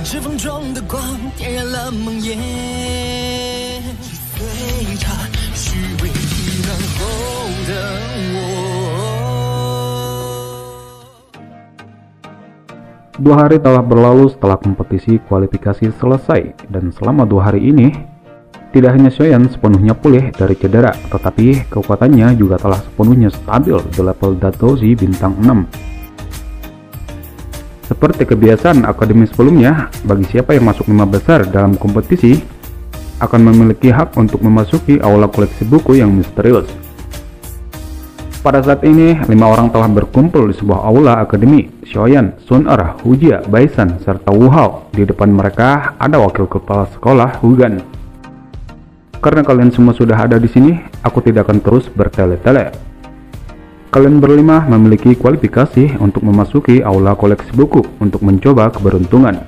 指缝中的光点燃了梦魇，随着虚伪体能后的我。 2 hari telah berlalu setelah kompetisi kualifikasi selesai, dan selama 2 hari ini, tidak hanya Xiaoyan sepenuhnya pulih dari cedera, tetapi kekuatannya juga telah sepenuhnya stabil di level Datouzi bintang 6. Seperti kebiasaan akademi sebelumnya, bagi siapa yang masuk 5 besar dalam kompetisi, akan memiliki hak untuk memasuki aula koleksi buku yang misterius. Pada saat ini, 5 orang telah berkumpul di sebuah aula akademi. Xiaoyan, Sun Er, Hujia, Baisan, serta Wu Hao. Di depan mereka ada wakil kepala sekolah Hugan. Karena kalian semua sudah ada di sini, aku tidak akan terus bertele-tele. Kalian berlima memiliki kualifikasi untuk memasuki aula koleksi buku untuk mencoba keberuntungan.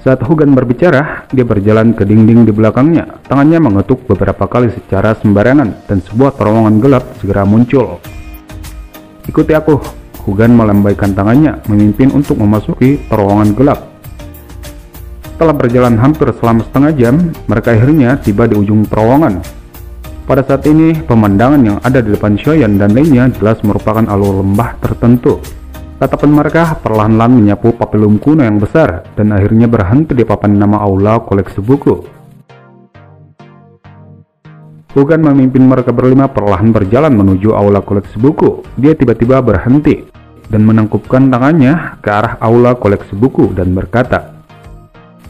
Saat Hugan berbicara, dia berjalan ke dinding di belakangnya. Tangannya mengetuk beberapa kali secara sembarangan dan sebuah terowongan gelap segera muncul. Ikuti aku. Hugan melambaikan tangannya, memimpin untuk memasuki terowongan gelap. Setelah berjalan hampir selama setengah jam, mereka akhirnya tiba di ujung terowongan. Pada saat ini, pemandangan yang ada di depan Xiaoyan dan lainnya jelas merupakan alur lembah tertentu. Tatapan mereka perlahan-lahan menyapu papilum kuno yang besar dan akhirnya berhenti di papan nama aula koleksi buku. Hugan memimpin mereka berlima perlahan berjalan menuju aula koleksi buku. Dia tiba-tiba berhenti dan menangkupkan tangannya ke arah aula koleksi buku dan berkata,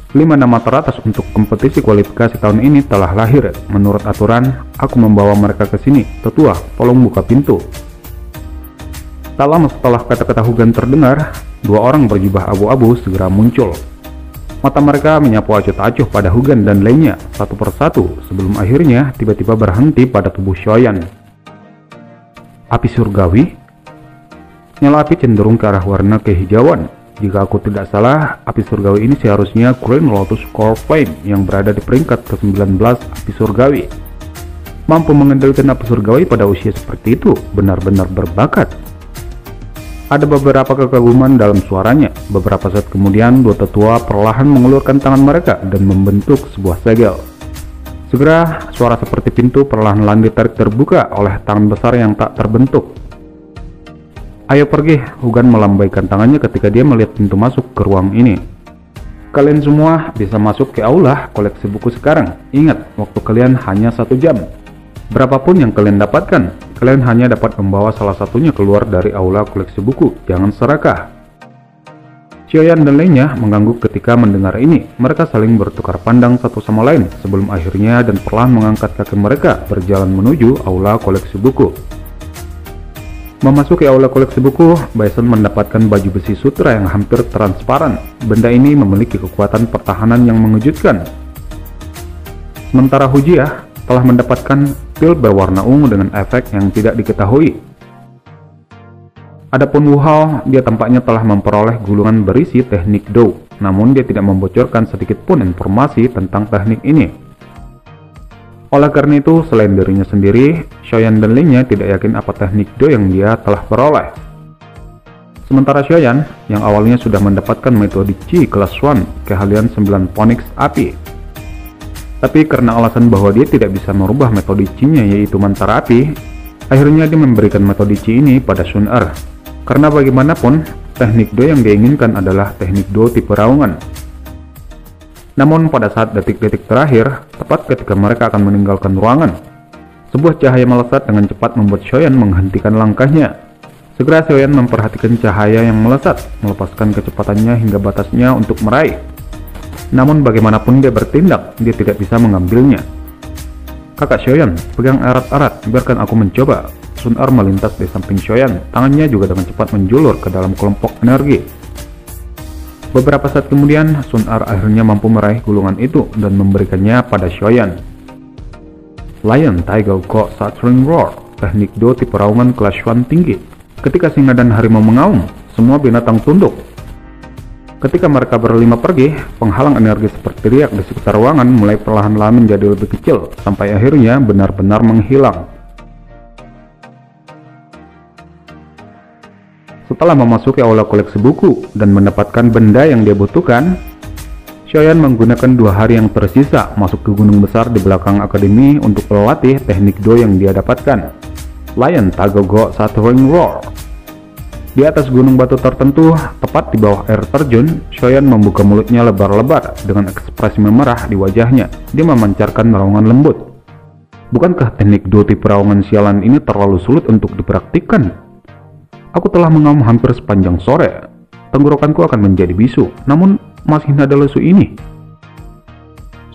5 nama teratas untuk kompetisi kualifikasi tahun ini telah lahir. Menurut aturan, aku membawa mereka ke sini. Tetua, tolong buka pintu. Tak lama setelah kata-kata Hugan terdengar, 2 orang berjubah abu-abu segera muncul. Mata mereka menyapu acuh-acuh pada Hugan dan lainnya, satu persatu, sebelum akhirnya tiba-tiba berhenti pada tubuh Xiaoyan. Api surgawi? Nyala api cenderung ke arah warna kehijauan. Jika aku tidak salah, api surgawi ini seharusnya Green Lotus Core Flame yang berada di peringkat ke-19 api surgawi. Mampu mengendalikan api surgawi pada usia seperti itu benar-benar berbakat. Ada beberapa kekaguman dalam suaranya. Beberapa saat kemudian, 2 tetua perlahan mengulurkan tangan mereka dan membentuk sebuah segel. Segera, suara seperti pintu perlahan-lahan ditarik terbuka oleh tangan besar yang tak terbentuk. Ayo pergi, Hugan melambaikan tangannya ketika dia melihat pintu masuk ke ruang ini. Kalian semua bisa masuk ke aula koleksi buku sekarang. Ingat, waktu kalian hanya 1 jam. Berapapun yang kalian dapatkan, kalian hanya dapat membawa salah satunya keluar dari aula koleksi buku. Jangan serakah. Xiaoyan dan lainnya mengangguk ketika mendengar ini. Mereka saling bertukar pandang satu sama lain sebelum akhirnya dan perlahan mengangkat kaki mereka berjalan menuju aula koleksi buku. Memasuki aula koleksi buku, Baisan mendapatkan baju besi sutra yang hampir transparan. Benda ini memiliki kekuatan pertahanan yang mengejutkan. Sementara Hujia telah mendapatkan pil berwarna ungu dengan efek yang tidak diketahui. Adapun Wu Hao, dia tampaknya telah memperoleh gulungan berisi teknik Dou, namun dia tidak membocorkan sedikit pun informasi tentang teknik ini. Oleh karena itu, selain dirinya sendiri, Xiaoyan dan lainnya tidak yakin apa teknik Do yang dia telah peroleh. Sementara Xiaoyan, yang awalnya sudah mendapatkan metode Qi kelas 1, keahlian 9 Phoenix api. Tapi karena alasan bahwa dia tidak bisa merubah metode Qi-nya yaitu mantara api, akhirnya dia memberikan metode Qi ini pada Sun Er. Karena bagaimanapun, teknik Do yang dia inginkan adalah teknik Do tipe raungan. Namun pada saat detik-detik terakhir, tepat ketika mereka akan meninggalkan ruangan, sebuah cahaya melesat dengan cepat membuat Xiaoyan menghentikan langkahnya. Segera Xiaoyan memperhatikan cahaya yang melesat, melepaskan kecepatannya hingga batasnya untuk meraih. Namun bagaimanapun dia bertindak, dia tidak bisa mengambilnya. Kakak Xiaoyan, pegang erat-erat, biarkan aku mencoba. Sun Er melintas di samping Xiaoyan, tangannya juga dengan cepat menjulur ke dalam kelompok energi. Beberapa saat kemudian, Sun Er akhirnya mampu meraih gulungan itu dan memberikannya pada Xiaoyan. Lion Tiger Go Shattering Roar, teknik Do tipe raungan kelas Xuan tinggi. Ketika singa dan harimau mengaum, semua binatang tunduk. Ketika mereka berlima pergi, penghalang energi seperti riak di sekitar ruangan mulai perlahan-lahan menjadi lebih kecil, sampai akhirnya benar-benar menghilang. Setelah memasuki aula koleksi buku dan mendapatkan benda yang dia butuhkan, Xiaoyan menggunakan 2 hari yang tersisa masuk ke gunung besar di belakang akademi untuk melatih teknik Do yang dia dapatkan, Lion Tagogo Shattering Roar. Di atas gunung batu tertentu, tepat di bawah air terjun, Xiaoyan membuka mulutnya lebar-lebar dengan ekspresi memerah di wajahnya. Dia memancarkan raungan lembut. Bukankah teknik Do tipe raungan sialan ini terlalu sulit untuk dipraktikkan? Aku telah mengaum hampir sepanjang sore. Tenggorokanku akan menjadi bisu, namun masih nada lesu ini.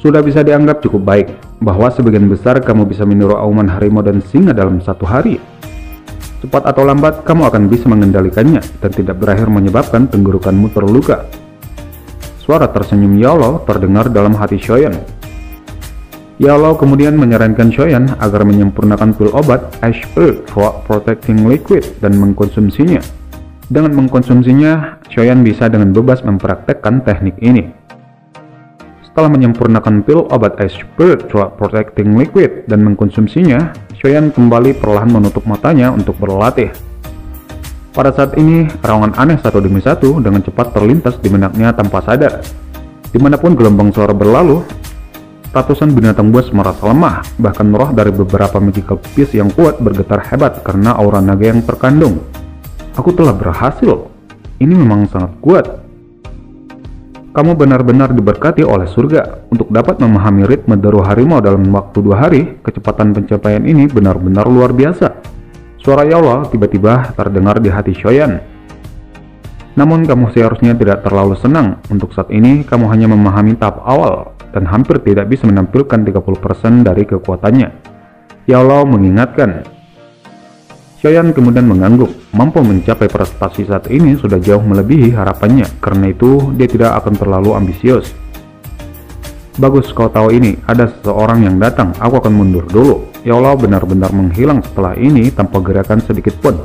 Sudah bisa dianggap cukup baik bahwa sebagian besar kamu bisa meniru auman harimau dan singa dalam 1 hari. Cepat atau lambat kamu akan bisa mengendalikannya dan tidak berakhir menyebabkan tenggorokanmu terluka. Suara tersenyum Yao terdengar dalam hati Xiaoyan. Yao kemudian menyarankan Xiaoyan agar menyempurnakan pil obat Ash Earth Protecting Liquid dan mengkonsumsinya. Dengan mengkonsumsinya, Xiaoyan bisa dengan bebas mempraktekkan teknik ini. Setelah menyempurnakan pil obat Ash Earth Protecting Liquid dan mengkonsumsinya, Xiaoyan kembali perlahan menutup matanya untuk berlatih. Pada saat ini, raungan aneh satu demi satu dengan cepat terlintas di benaknya tanpa sadar. Dimanapun gelombang suara berlalu, ratusan binatang buas merasa lemah, bahkan roh dari beberapa magical beast yang kuat bergetar hebat karena aura naga yang terkandung. Aku telah berhasil. Ini memang sangat kuat. Kamu benar-benar diberkati oleh surga. Untuk dapat memahami ritme deru harimau dalam waktu 2 hari, kecepatan pencapaian ini benar-benar luar biasa. Suara Yao tiba-tiba terdengar di hati Xiaoyan. Namun kamu seharusnya tidak terlalu senang. Untuk saat ini, kamu hanya memahami tahap awal dan hampir tidak bisa menampilkan 30% dari kekuatannya. Yao mengingatkan. Xiaoyan kemudian mengangguk. Mampu mencapai prestasi saat ini sudah jauh melebihi harapannya, karena itu dia tidak akan terlalu ambisius. Bagus kau tahu ini, ada seseorang yang datang, aku akan mundur dulu. Yao benar-benar menghilang setelah ini tanpa gerakan sedikit pun.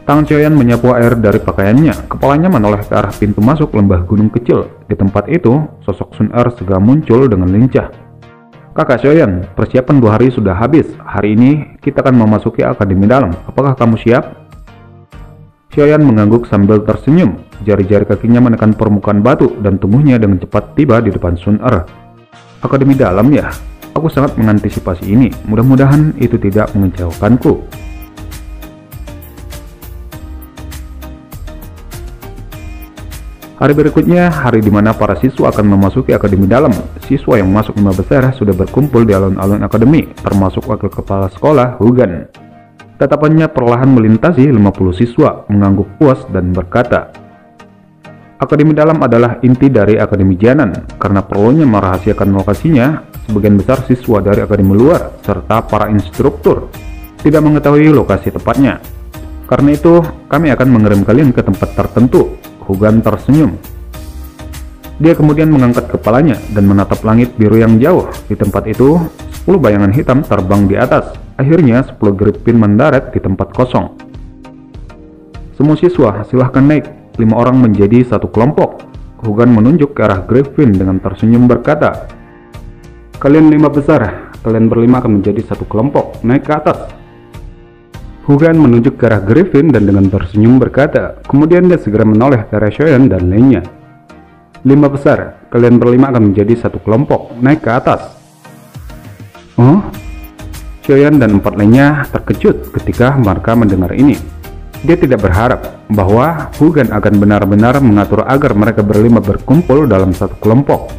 Tangan Xiaoyan menyapu air dari pakaiannya, kepalanya menoleh ke arah pintu masuk lembah gunung kecil. Di tempat itu, sosok Sun Er segera muncul dengan lincah. Kakak Xiaoyan, persiapan 2 hari sudah habis. Hari ini kita akan memasuki akademi dalam. Apakah kamu siap? Xiaoyan mengangguk sambil tersenyum. Jari-jari kakinya menekan permukaan batu dan tubuhnya dengan cepat tiba di depan Sun Er. Akademi dalam ya? Aku sangat mengantisipasi ini. Mudah-mudahan itu tidak mengecewakanku. Hari berikutnya, hari di mana para siswa akan memasuki akademi dalam. Siswa yang masuk 5 besar sudah berkumpul di alun-alun akademi, termasuk wakil kepala sekolah, Hugan. Tatapannya perlahan melintasi 50 siswa, mengangguk puas dan berkata, akademi dalam adalah inti dari akademi Jianan. Karena perlunya merahasiakan lokasinya, sebagian besar siswa dari akademi luar, serta para instruktur, tidak mengetahui lokasi tepatnya. Karena itu, kami akan mengirim kalian ke tempat tertentu. Hugan tersenyum. Dia kemudian mengangkat kepalanya dan menatap langit biru yang jauh. Di tempat itu, 10 bayangan hitam terbang di atas. Akhirnya 10 Griffin mendarat di tempat kosong. Semua siswa silahkan naik. 5 orang menjadi satu kelompok. Hugan menunjuk ke arah Griffin dengan tersenyum berkata, kalian 5 besar, kalian berlima akan menjadi satu kelompok. Naik ke atas. Hugan menunjuk ke arah Griffin dan dengan tersenyum berkata, kemudian dia segera menoleh ke arah Xiaoyan dan lainnya. 5 besar, kalian berlima akan menjadi satu kelompok, naik ke atas. Oh? Xiaoyan dan 4 lainnya terkejut ketika mereka mendengar ini. Dia tidak berharap bahwa Hugan akan benar-benar mengatur agar mereka berlima berkumpul dalam satu kelompok.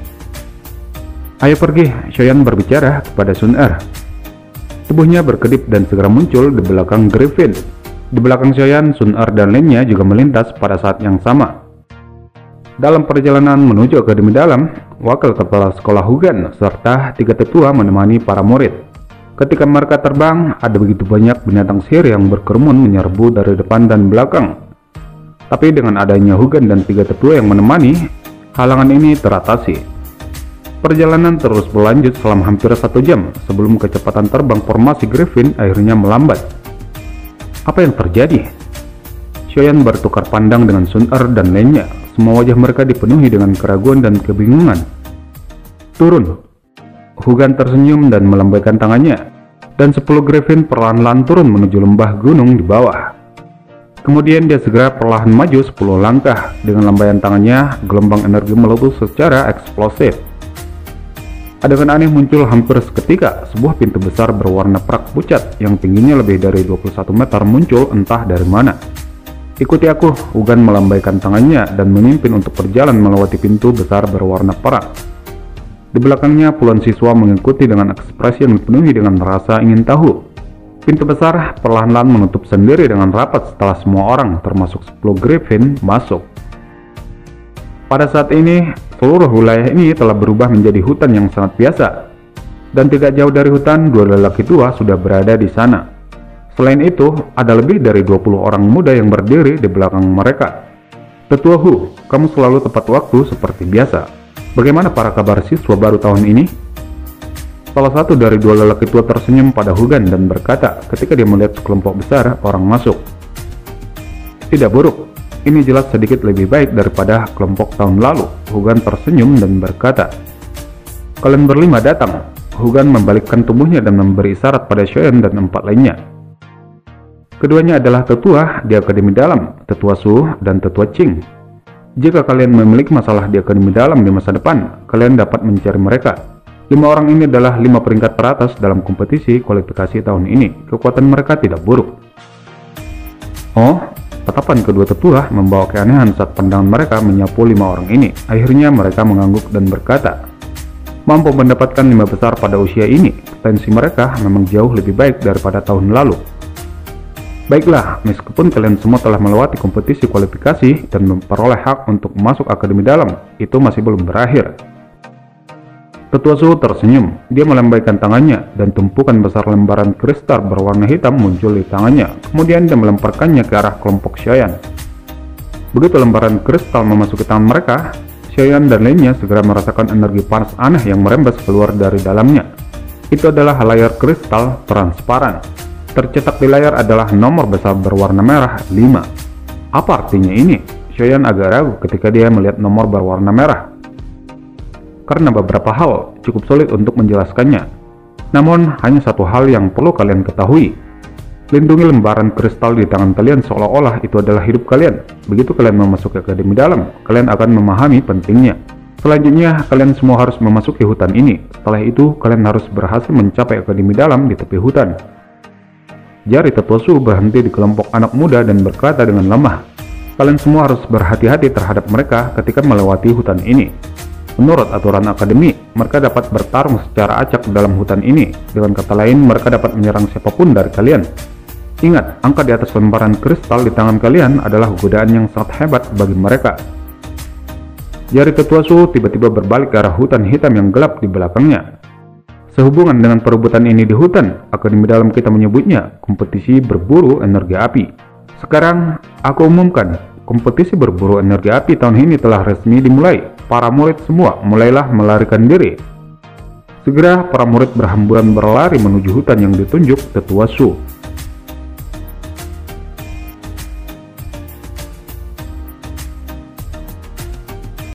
Ayo pergi, Xiaoyan berbicara kepada Sun Er. Tubuhnya berkedip dan segera muncul di belakang Griffin. Di belakang Xiaoyan, Sun Er dan lainnya juga melintas pada saat yang sama. Dalam perjalanan menuju akademi dalam, wakil kepala sekolah Hugan serta 3 tetua menemani para murid. Ketika mereka terbang, ada begitu banyak binatang sihir yang berkerumun menyerbu dari depan dan belakang. Tapi dengan adanya Hugan dan 3 tetua yang menemani, halangan ini teratasi. Perjalanan terus berlanjut selama hampir 1 jam sebelum kecepatan terbang formasi Griffin akhirnya melambat. Apa yang terjadi? Xiaoyan bertukar pandang dengan Sun Er dan lainnya. Semua wajah mereka dipenuhi dengan keraguan dan kebingungan. Turun. Hugan tersenyum dan melambaikan tangannya, dan 10 Griffin perlahan-lahan turun menuju lembah gunung di bawah. Kemudian dia segera perlahan maju 10 langkah. Dengan lambaian tangannya, gelombang energi meletus secara eksplosif. Adegan aneh muncul hampir seketika. Sebuah pintu besar berwarna perak pucat yang tingginya lebih dari 21 meter muncul entah dari mana. Ikuti aku, Hugan melambaikan tangannya dan memimpin untuk berjalan melewati pintu besar berwarna perak. Di belakangnya puluhan siswa mengikuti dengan ekspresi yang dipenuhi dengan rasa ingin tahu. Pintu besar perlahan-lahan menutup sendiri dengan rapat setelah semua orang, termasuk 10 Griffin, masuk. Pada saat ini, seluruh wilayah ini telah berubah menjadi hutan yang sangat biasa. Dan tidak jauh dari hutan, dua lelaki tua sudah berada di sana. Selain itu, ada lebih dari 20 orang muda yang berdiri di belakang mereka. Tetua Hu, kamu selalu tepat waktu seperti biasa. Bagaimana para kabar siswa baru tahun ini? Salah satu dari dua lelaki tua tersenyum pada Hugan dan berkata ketika dia melihat sekelompok besar orang masuk. Tidak buruk, ini jelas sedikit lebih baik daripada kelompok tahun lalu. Hugan tersenyum dan berkata, kalian berlima datang. Hugan membalikkan tubuhnya dan memberi isyarat pada Shoyan dan 4 lainnya. Keduanya adalah tetua di Akademi Dalam, Tetua Su dan Tetua Ching. Jika kalian memiliki masalah di Akademi Dalam di masa depan, kalian dapat mencari mereka. 5 orang ini adalah 5 peringkat teratas dalam kompetisi kualifikasi tahun ini. Kekuatan mereka tidak buruk. Oh, tatapan kedua tetua membawa keanehan saat pandangan mereka menyapu 5 orang ini. Akhirnya mereka mengangguk dan berkata, mampu mendapatkan 5 besar pada usia ini, potensi mereka memang jauh lebih baik daripada tahun lalu. Baiklah, meskipun kalian semua telah melewati kompetisi kualifikasi dan memperoleh hak untuk masuk Akademi Dalam, itu masih belum berakhir. Tetua Su tersenyum. Dia melambaikan tangannya dan tumpukan besar lembaran kristal berwarna hitam muncul di tangannya. Kemudian dia melemparkannya ke arah kelompok Shoyan. Begitu lembaran kristal memasuki tangan mereka, Shoyan dan lainnya segera merasakan energi panas aneh yang merembes keluar dari dalamnya. Itu adalah layar kristal transparan. Tercetak di layar adalah nomor besar berwarna merah 5. Apa artinya ini? Shoyan agak ragu ketika dia melihat nomor berwarna merah. Karena beberapa hal cukup sulit untuk menjelaskannya. Namun, hanya satu hal yang perlu kalian ketahui. Lindungi lembaran kristal di tangan kalian seolah-olah itu adalah hidup kalian. Begitu kalian memasuki Akademi Dalam, kalian akan memahami pentingnya. Selanjutnya, kalian semua harus memasuki hutan ini. Setelah itu, kalian harus berhasil mencapai Akademi Dalam di tepi hutan. Jari Tetua Su berhenti di kelompok anak muda dan berkata dengan lemah, kalian semua harus berhati-hati terhadap mereka ketika melewati hutan ini. Menurut aturan akademi, mereka dapat bertarung secara acak dalam hutan ini. Dengan kata lain, mereka dapat menyerang siapapun dari kalian. Ingat, angka di atas lembaran kristal di tangan kalian adalah godaan yang sangat hebat bagi mereka. Jari Tetua Su tiba-tiba berbalik ke arah hutan hitam yang gelap di belakangnya. Sehubungan dengan perebutan ini di hutan, Akademi Dalam kita menyebutnya kompetisi berburu energi api. Sekarang, aku umumkan, kompetisi berburu energi api tahun ini telah resmi dimulai. Para murid semua mulailah melarikan diri. Segera para murid berhamburan berlari menuju hutan yang ditunjuk Tetua Su.